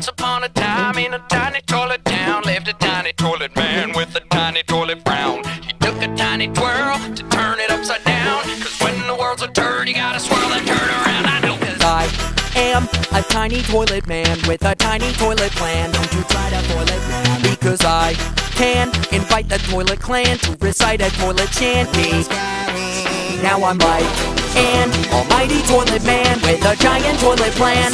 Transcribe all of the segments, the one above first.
Once upon a time in a tiny toilet town lived a tiny toilet man with a tiny toilet frown. He took a tiny twirl to turn it upside down, 'cause when the world's a turd, you gotta swirl that turd around. I know 'cause I am a tiny toilet man with a tiny toilet plan. Don't you try to toilet man, because I can invite the toilet clan to recite a toilet shanty. Now I'm like an almighty toilet man with a giant toilet plan.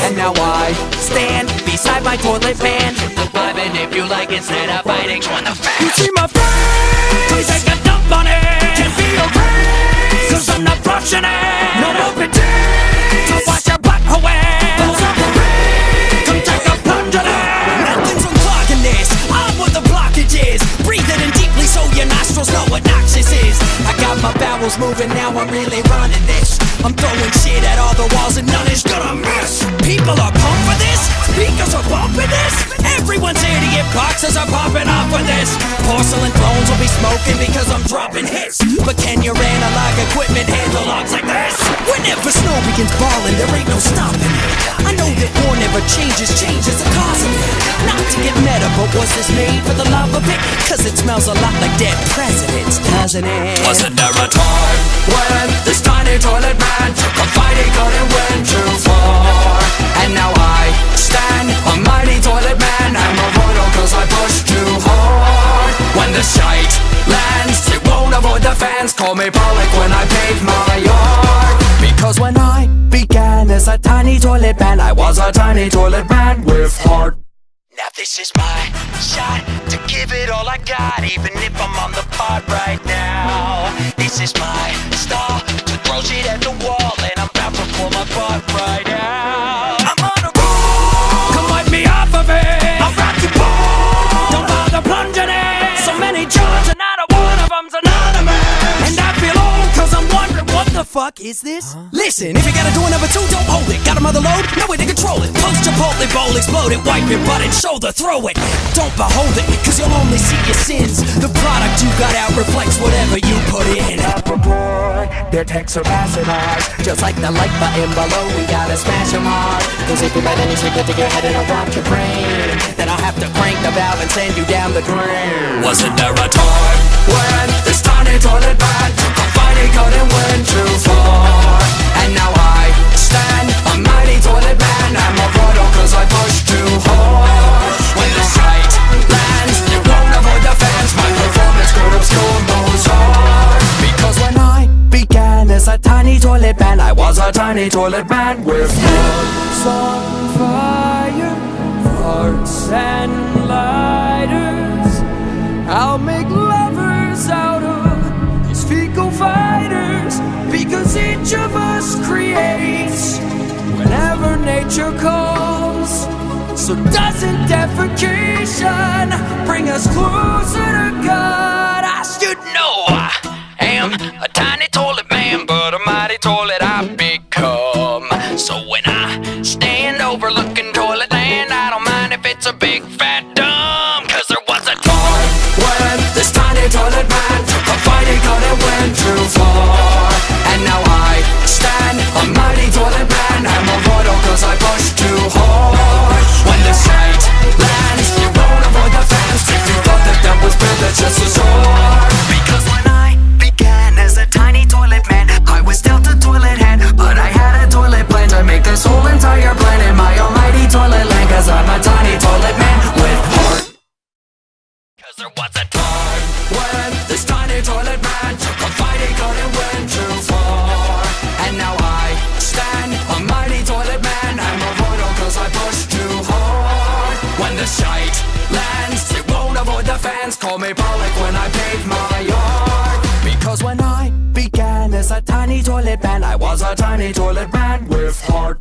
And now I stand beside my toilet pan, vibing if you like instead of fighting. Join the fans. You see my face? Come take a dump on it. Can be erased, 'cause I'm not brushing it. No more pretend to wash your butt away. Come take a plunge in it. Nothing's unclogging this. I'm where the blockage is. Breathe it in deeply so your nostrils know what noxious is. I got my bowels moving, now I'm really running this. I'm throwing shit at all the walls and none is gonna miss. People are pumped for this. Speakers are bumping this. Everyone's idiot boxes are popping off for this. Porcelain thrones will be smoking because I'm dropping hits. But can your analog equipment handle logs like this? Whenever snow begins falling, there ain't no stopping it. I know that war never changes, change is the cause of it. Not to get meta, but was this made for the love of it? 'Cause it smells a lot like dead presidents, doesn't it? Wasn't there a time when this tiny toilet man took a fighting gun and went too far? And now I stand a mighty toilet man. I'm a royal 'cause I pushed too hard. When the shite lands, it won't avoid the fans. Call me Pollock when I pave my yard. Because when I began as a tiny toilet man, I was a tiny toilet man with heart. Now this is my shot to give it all I got, even if I'm on the pod right now. This is my star to throw shit at the wall, and I'm about to pull my butt right out. I'm on a roll, come wipe me off of it. I'll rock you both, don't bother plunging in. So many jobs and not a one of them's anonymous. And I feel old 'cause I'm wondering what the fuck is this? Listen, if you gotta do a number two, don't hold it. Got a mother load? No way to control it. Post Chipotle bowl, explode it, wipe your butt and shoulder, throw it. Don't behold it, 'cause you'll only see your sins. The product you got out reflects whatever you put in. Boy, their texts are passing ours. Just like the like button below, we gotta smash them hard. 'Cause if you let any secret to your head and around your brain, then I'll have to crank the valve and send you down the drain. Wasn't there a time when this tiny toilet man took a fighting gun and went too far? And now I stand a mighty toilet man. I'm a royal 'cause I pushed too hard. When the sight lands, it won't avoid the fans. My performance could obscure Mozart. Because when I began as a tiny toilet man, I was a tiny toilet man with hearts on fire, hearts and lighters. I'll make lovers out of these fecal fighters, because each of us creates whenever nature calls. So doesn't defecation bring us closer to God? I should know I am a tiny toilet man, but a mighty toilet I've become. So when I stand overlooking toilet land, I don't mind if it's a big fat dumb. 'Cause there was a time when this tiny toilet man took a fighting gun and went too far. And now I stand a mighty toilet man. I'm a royal 'cause I pushed too hard. When the sight lands, you won't avoid the fans. If you thought that that was bad, that's just as hard. Because when I began as a tiny toilet man, I was dealt a toilet hand, but I had a toilet plan to make this whole entire planet my almighty toilet land. 'Cause I'm a tiny toilet man with heart. 'Cause there was a time when this tiny toilet man took a fighting gun and went too far. And now I stand a mighty toilet man. I'm a royal 'cause I pushed too hard. When the shite lands, it won't avoid the fans. Call me Pollock when I pave my yard. Because when I began as a tiny toilet man, I was a tiny toilet man with heart.